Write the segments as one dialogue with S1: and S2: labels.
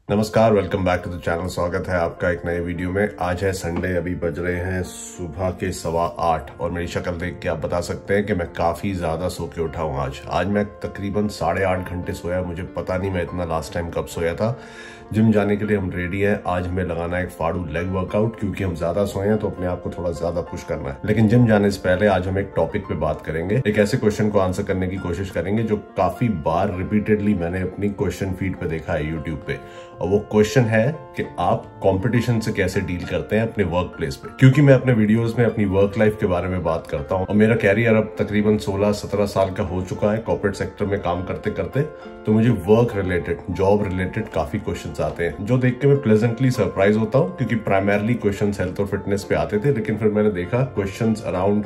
S1: नमस्कार, welcome back to the channel. स्वागत है आपका एक नए वीडियो में। आज है संडे, अभी बज रहे हैं सुबह के 8:15 और मेरी शक्ल देख के आप बता सकते हैं कि मैं काफी ज्यादा सो के उठा हूँ। आज मैं तकरीबन 8.5 घंटे सोया। मुझे पता नहीं मैं इतना लास्ट टाइम कब सोया था। जिम जाने के लिए हम रेडी हैं। आज हमें लगाना है एक फाड़ू लेग वर्कआउट, क्योंकि हम ज्यादा सोए हैं तो अपने आप को थोड़ा ज्यादा पुश करना है। लेकिन जिम जाने से पहले आज हम एक टॉपिक पे बात करेंगे, एक ऐसे क्वेश्चन को आंसर करने की कोशिश करेंगे जो काफी बार रिपीटेडली मैंने अपनी क्वेश्चन फीड पे देखा है यूट्यूब पे। और वो क्वेश्चन है कि आप कंपटीशन से कैसे डील करते हैं अपने वर्क प्लेस पे। क्योंकि मैं अपने वीडियोस में अपनी वर्क लाइफ के बारे में बात करता हूं और मेरा कैरियर अब तकरीबन 16-17 साल का हो चुका है कॉर्पोरेट सेक्टर में काम करते करते, तो मुझे वर्क रिलेटेड, जॉब रिलेटेड काफी क्वेश्चंस आते हैं जो देख के मैं प्लेजेंटली सरप्राइज होता हूं। क्योंकि प्राइमरली क्वेश्चंस हेल्थ और फिटनेस पे आते थे, लेकिन फिर मैंने देखा क्वेश्चंस अराउंड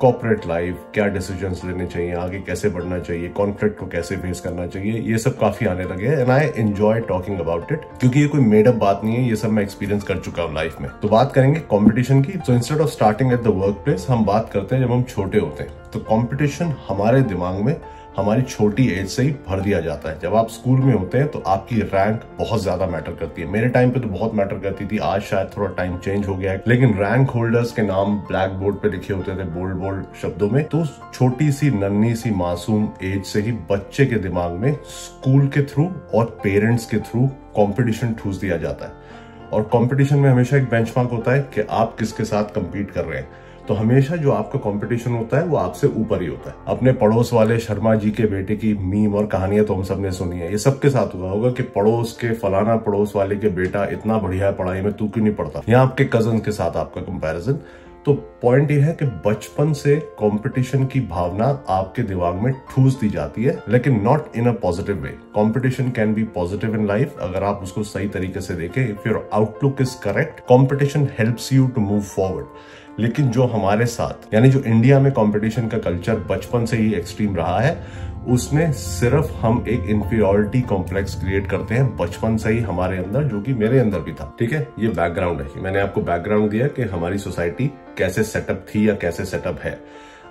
S1: कॉर्पोरेट लाइफ, क्या डिसीजंस लेने चाहिए, आगे कैसे बढ़ना चाहिए, कॉन्फ्लिक्ट को कैसे फेस करना चाहिए, ये सब काफी आने लगे हैं। And I enjoy talking about it, क्योंकि ये कोई मेड अप बात नहीं है, ये सब मैं एक्सपीरियंस कर चुका हूँ लाइफ में। तो बात करेंगे कंपटीशन की। So instead of starting at the work place, हम बात करते हैं जब हम छोटे होते हैं। तो कंपटीशन हमारे दिमाग में हमारी छोटी एज से ही भर दिया जाता है। जब आप स्कूल में होते हैं तो आपकी रैंक बहुत ज्यादा मैटर करती है। मेरे टाइम पे तो बहुत मैटर करती थी, आज शायद थोड़ा टाइम चेंज हो गया है, लेकिन रैंक होल्डर्स के नाम ब्लैक बोर्ड पे लिखे होते थे बोल्ड बोल्ड शब्दों में। तो छोटी सी नन्ही सी मासूम एज से ही बच्चे के दिमाग में स्कूल के थ्रू और पेरेंट्स के थ्रू कंपटीशन ठूस दिया जाता है। और कंपटीशन में हमेशा एक बेंचमार्क होता है कि आप किसके साथ कंपीट कर रहे हैं। तो हमेशा जो आपका कंपटीशन होता है वो आपसे ऊपर ही होता है। अपने पड़ोस वाले शर्मा जी के बेटे की मीम और कहानियां तो हम सबने सुनी है। ये सबके साथ हुआ होगा कि पड़ोस के फलाना पड़ोस वाले के बेटा इतना बढ़िया है पढ़ाई में, तू क्यों नहीं पढ़ता। यहाँ आपके कजन के साथ आपका कंपैरिजन। तो पॉइंट ये है कि बचपन से कंपटीशन की भावना आपके दिमाग में ठूस दी जाती है, लेकिन not in a positive way. Competition can be positive in life अगर आप उसको सही तरीके से देखें। If your outlook is correct, competition helps you to move forward. लेकिन जो हमारे साथ, यानी जो इंडिया में कंपटीशन का कल्चर बचपन से ही एक्सट्रीम रहा है, उसमें सिर्फ हम एक इंफीरियरिटी कॉम्प्लेक्स क्रिएट करते हैं बचपन से ही हमारे अंदर, जो कि मेरे अंदर भी था। ठीक है, ये बैकग्राउंड है। मैंने आपको बैकग्राउंड दिया कि हमारी सोसाइटी कैसे सेटअप थी या कैसे सेटअप है।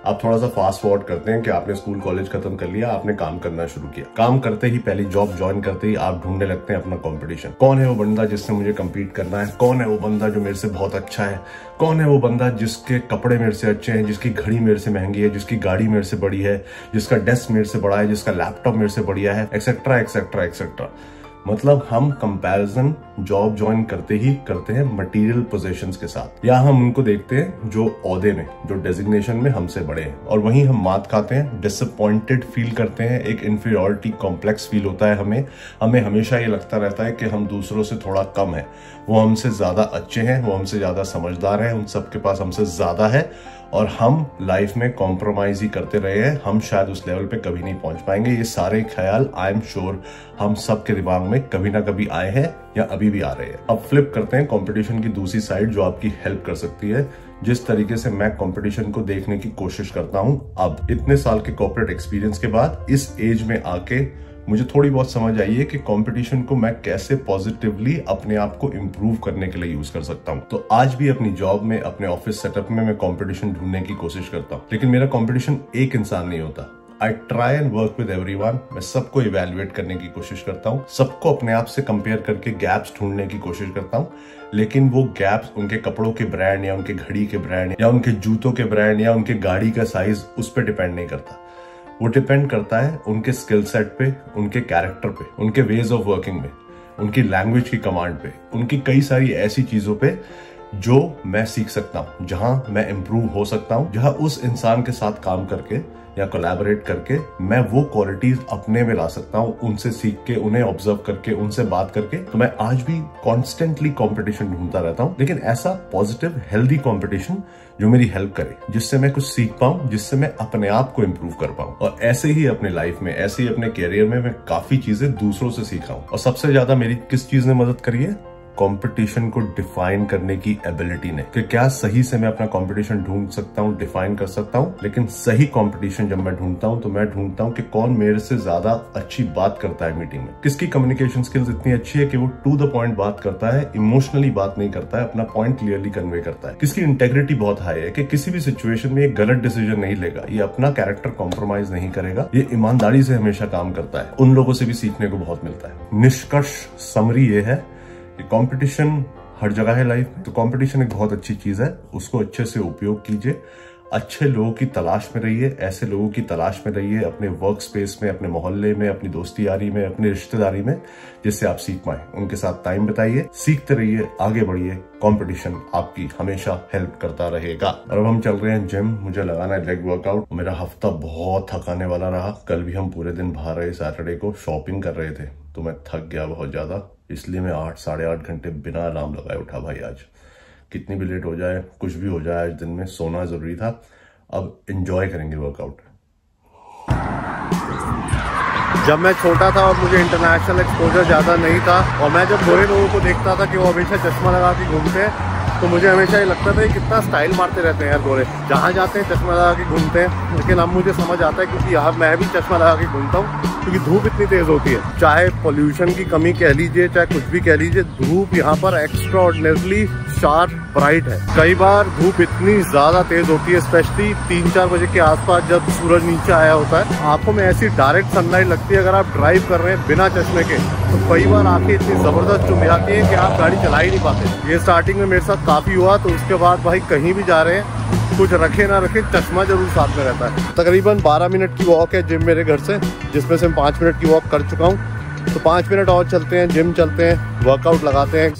S1: अब थोड़ा सा फास्ट फॉरवर्ड करते हैं कि आपने स्कूल कॉलेज खत्म कर लिया, आपने काम करना शुरू किया। काम करते ही, पहली जॉब ज्वाइन करते ही आप ढूंढने लगते हैं अपना कंपटीशन। कौन है वो बंदा जिससे मुझे compete करना है? कौन है वो बंदा जो मेरे से बहुत अच्छा है? कौन है वो बंदा जिसके कपड़े मेरे से अच्छे हैं, जिसकी घड़ी मेरे से महंगी है, जिसकी गाड़ी मेरे से बड़ी है, जिसका डेस्क मेरे से बड़ा है, जिसका लैपटॉप मेरे से बढ़िया है, एक्सेट्रा एक्सेट्रा एक्सेट्रा। मतलब हम कंपैरिजन जॉब ज्वाइन करते ही करते हैं मटेरियल पोजीशंस के साथ, या हम उनको देखते हैं जो ओहदे में, जो डेजिग्नेशन में हमसे बड़े हैं, और वहीं हम मात खाते हैं, डिसअपॉइंटेड फील करते हैं, एक इंफीरियरिटी कॉम्प्लेक्स फील होता है हमें हमेशा ये लगता रहता है कि हम दूसरों से थोड़ा कम है, वो हमसे ज्यादा अच्छे हैं, वो हमसे ज्यादा समझदार हैं, उन सबके पास हमसे ज्यादा है, और हम लाइफ में कॉम्प्रोमाइज ही करते रहे हैं। हम शायद उस लेवल पे कभी नहीं पहुंच पाएंगे। ये सारे ख्याल आई एम श्योर हम सबके दिमाग में कभी ना कभी आए हैं या अभी भी आ रहे हैं। अब फ्लिप करते हैं कंपटीशन की दूसरी साइड, जो आपकी हेल्प कर सकती है। जिस तरीके से मैं कंपटीशन को देखने की कोशिश करता हूं, अब इतने साल के कॉर्पोरेट एक्सपीरियंस के बाद इस एज में आके मुझे थोड़ी बहुत समझ आई है कि कंपटीशन को मैं कैसे पॉजिटिवली अपने आप को इम्प्रूव करने के लिए यूज कर सकता हूं। तो आज भी अपनी जॉब में, अपने ऑफिस सेटअप में मैं कंपटीशन ढूंढने की कोशिश करता हूं। लेकिन मेरा कंपटीशन एक इंसान नहीं होता। I try and work with everyone. मैं सबको इवेल्युएट करने की कोशिश करता हूँ, सबको अपने आप से कंपेयर करके गैप्स ढूंढने की कोशिश करता हूँ। लेकिन वो गैप्स उनके कपड़ों के ब्रांड या उनके घड़ी के ब्रांड या उनके जूतों के ब्रांड या उनके गाड़ी का साइज, उस पर डिपेंड नहीं करता। वो डिपेंड करता है उनके स्किल सेट पे, उनके कैरेक्टर पे, उनके वेज ऑफ वर्किंग में, उनकी लैंग्वेज की कमांड पे, उनकी कई सारी ऐसी चीजों पे जो मैं सीख सकता हूं, जहां मैं इंप्रूव हो सकता हूं, जहां उस इंसान के साथ काम करके या कोलैबोरेट करके मैं वो क्वालिटीज अपने में ला सकता हूं, उनसे सीख के, उन्हें ऑब्जर्व करके, उनसे बात करके। तो मैं आज भी कॉन्स्टेंटली कंपटीशन ढूंढता रहता हूं, लेकिन ऐसा पॉजिटिव हेल्दी कंपटीशन जो मेरी हेल्प करे, जिससे मैं कुछ सीख पाऊं, जिससे मैं अपने आप को इम्प्रूव कर पाऊं। और ऐसे ही अपने लाइफ में, ऐसे ही अपने कैरियर में मैं काफी चीजें दूसरों से सीखा हूं। और सबसे ज्यादा मेरी किस चीज ने मदद करी है? कंपटीशन को डिफाइन करने की एबिलिटी ने, कि क्या सही से मैं अपना कंपटीशन ढूंढ सकता हूँ, डिफाइन कर सकता हूँ। लेकिन सही कंपटीशन जब मैं ढूंढता हूँ तो मैं ढूंढता हूँ कि कौन मेरे से ज्यादा अच्छी बात करता है मीटिंग में, किसकी कम्युनिकेशन स्किल्स इतनी अच्छी है कि वो टू द पॉइंट बात करता है, इमोशनली बात नहीं करता है, अपना पॉइंट क्लियरली कन्वे करता है, किसकी इंटेग्रिटी बहुत हाई है कि किसी भी सिचुएशन में ये गलत डिसीजन नहीं लेगा, ये अपना कैरेक्टर कॉम्प्रोमाइज नहीं करेगा, ये ईमानदारी से हमेशा काम करता है। उन लोगों से भी सीखने को बहुत मिलता है। निष्कर्ष समरी ये है कि कंपटीशन हर जगह है लाइफ में, तो कंपटीशन एक बहुत अच्छी चीज है, उसको अच्छे से उपयोग कीजिए, अच्छे लोगों की तलाश में रहिए, ऐसे लोगों की तलाश में रहिए अपने वर्क स्पेस में, अपने मोहल्ले में, अपनी दोस्ती यारी में, अपनी रिश्तेदारी में, जिससे आप सीख पाए। उनके साथ टाइम बिताइए, सीखते रहिए, आगे बढ़िए। कंपटीशन आपकी हमेशा हेल्प करता रहेगा। और अब हम चल रहे हैं जिम, मुझे लगाना है लेग वर्कआउट। मेरा हफ्ता बहुत थकाने वाला रहा, कल भी हम पूरे दिन बाहर रहे, सैटरडे को शॉपिंग कर रहे थे, तो मैं थक गया बहुत ज्यादा, इसलिए मैं 8 साढ़े 8 घंटे बिना अलार्म लगाए उठा भाई। आज कितनी भी लेट हो जाए, कुछ भी हो जाए, आज दिन में सोना जरूरी था। अब एंजॉय करेंगे वर्कआउट। जब मैं छोटा था और मुझे इंटरनेशनल एक्सपोजर ज़्यादा नहीं था, और मैं जब गोरे लोगों को देखता था कि वो हमेशा चश्मा लगा के घूमते हैं, तो मुझे हमेशा ये लगता था कि कितना स्टाइल मारते रहते हैं यार गोरे, जहाँ जाते हैं चश्मा लगा के घूमते हैं। लेकिन अब मुझे समझ आता है, क्योंकि यहाँ मैं भी चश्मा लगा के घूमता हूँ, क्योंकि धूप इतनी तेज़ होती है। चाहे पोल्यूशन की कमी कह लीजिए, चाहे कुछ भी कह लीजिए, धूप यहाँ पर एक्स्ट्रा ऑर्डिनरीली शार्प ब्राइट है। कई बार धूप इतनी ज़्यादा तेज़ होती है, स्पेशली 3-4 बजे के आसपास जब सूरज नीचे आया होता है, आंखों में ऐसी डायरेक्ट सनलाइट लगती है। अगर आप ड्राइव कर रहे हैं बिना चश्मे के, तो कई बार आंखें इतनी ज़बरदस्त चुभ जाती है कि आप गाड़ी चला ही नहीं पाते। ये स्टार्टिंग में मेरे साथ काफ़ी हुआ, तो उसके बाद भाई कहीं भी जा रहे हैं, कुछ रखे ना रखे, चश्मा जरूर साथ में रहता है। तकरीबन 12 मिनट की वॉक है जिम मेरे घर से, जिसमें से मैं 5 मिनट की वॉक कर चुका हूँ। तो 5 मिनट और चलते हैं, जिम चलते हैं, वर्कआउट लगाते हैं।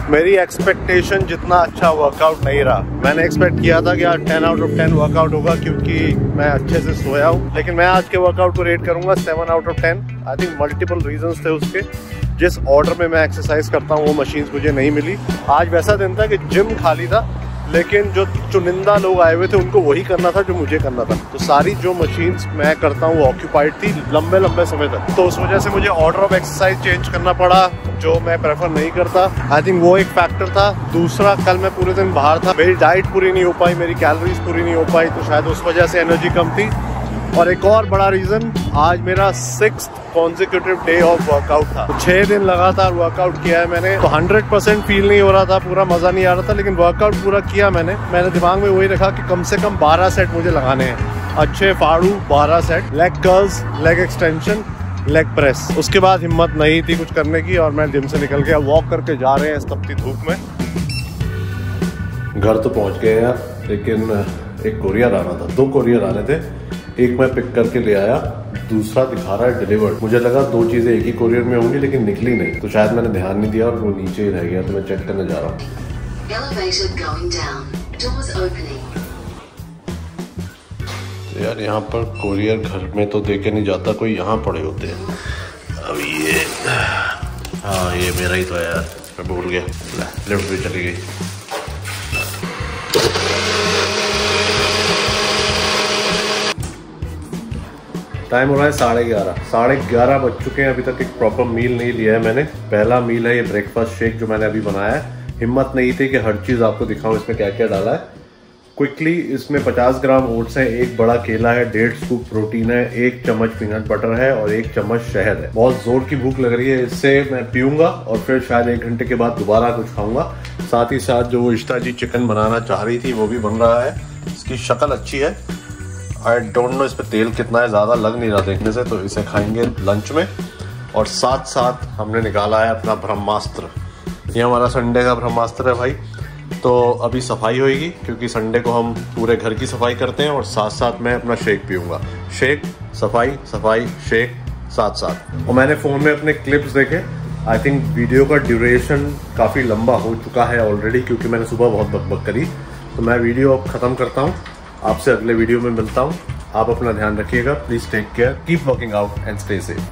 S1: मेरी एक्सपेक्टेशन जितना अच्छा वर्कआउट नहीं रहा। मैंने एक्सपेक्ट किया था कि आज 10 आउट ऑफ 10 वर्कआउट होगा, क्योंकि मैं अच्छे से सोया हूँ। लेकिन मैं आज के वर्कआउट को रेट करूंगा 7 out of 10। I think multiple reasons थे उसके। जिस ऑर्डर में मैं एक्सरसाइज करता हूँ वो मशीन्स मुझे नहीं मिली। आज वैसा दिन था कि जिम खाली था, लेकिन जो चुनिंदा लोग आए हुए थे उनको वही करना था जो मुझे करना था। तो सारी जो मशीन्स मैं करता हूँ वो ऑक्यूपाइड थी लंबे लंबे समय तक। तो उस वजह से मुझे ऑर्डर ऑफ एक्सरसाइज चेंज करना पड़ा, जो मैं प्रेफर नहीं करता। आई थिंक वो एक फैक्टर था। दूसरा, कल मैं पूरे दिन बाहर था, मेरी डाइट पूरी नहीं हो पाई, मेरी कैलोरीज पूरी नहीं हो पाई, तो शायद उस वजह से एनर्जी कम थी। और एक और बड़ा रीज़न, आज मेरा 6th consecutive day of workout था। तो 6 दिन लगातार वर्कआउट किया है मैंने। तो 100% फील नहीं हो रहा था, पूरा मज़ा नहीं आ रहा था, लेकिन वर्कआउट पूरा किया मैंने दिमाग में वही रखा कि कम से कम 12 सेट मुझे लगाने हैं, अच्छे फाड़ू 12 set, leg curls, leg extension, leg press. उसके बाद हिम्मत नहीं थी कुछ करने की और मैं जिम से निकल गया। वॉक करके जा रहे हैं इस तपती धूप में। घर तो पहुंच गए यार, लेकिन एक कोरियर आना था, 2 कोरियर आने थे। एक मैं पिक करके ले आया, दूसरा दिखा रहा है डिलीवर्ड। मुझे लगा 2 चीजें एक ही कोरियर में होंगी, लेकिन निकली नहीं, तो शायद मैंने ध्यान नहीं दिया और वो नीचे ही रह गया। तो मैं चेक करने जा रहा हूँ। तो यार यहाँ पर कोरियर घर में तो देके नहीं जाता, कोई यहाँ पड़े होते हैं। अब ये, हाँ ये मेरा ही तो है यार, मैं भूल गया। लिफ्ट भी चली गई। टाइम हो रहा है 11:30। 11:30 बज चुके हैं, अभी तक एक प्रॉपर मील नहीं लिया है मैंने। पहला मील है ये ब्रेकफास्ट शेक जो मैंने अभी बनाया है। हिम्मत नहीं थी कि हर चीज़ आपको दिखाऊं इसमें क्या क्या डाला है। क्विकली इसमें 50 ग्राम ओट्स है, एक बड़ा केला है, 1.5 स्कूप प्रोटीन है, 1 चम्मच पीनट बटर है और 1 चम्मच शहद है। बहुत जोर की भूख लग रही है, इससे मैं पीऊंगा और फिर शायद 1 घंटे के बाद दोबारा कुछ खाऊंगा। साथ ही साथ जो इश्ता जी चिकन बनाना चाह रही थी वो भी बन रहा है। इसकी शक्ल अच्छी है। आई डोंट नो इस पर तेल कितना है, ज़्यादा लग नहीं रहा देखने से, तो इसे खाएंगे लंच में। और साथ साथ हमने निकाला है अपना ब्रह्मास्त्र। ये हमारा संडे का ब्रह्मास्त्र है भाई। तो अभी सफाई होगी क्योंकि संडे को हम पूरे घर की सफाई करते हैं और साथ साथ मैं अपना शेक पीऊंगा। शेक, सफाई, सफाई, शेक साथ साथ। और मैंने फ़ोन में अपने क्लिप्स देखे। आई थिंक वीडियो का ड्यूरेशन काफ़ी लंबा हो चुका है ऑलरेडी, क्योंकि मैंने सुबह बहुत बकबक करी। तो मैं वीडियो अब ख़त्म करता हूँ, आपसे अगले वीडियो में मिलता हूँ। आप अपना ध्यान रखिएगा, please take care, keep working out and stay safe.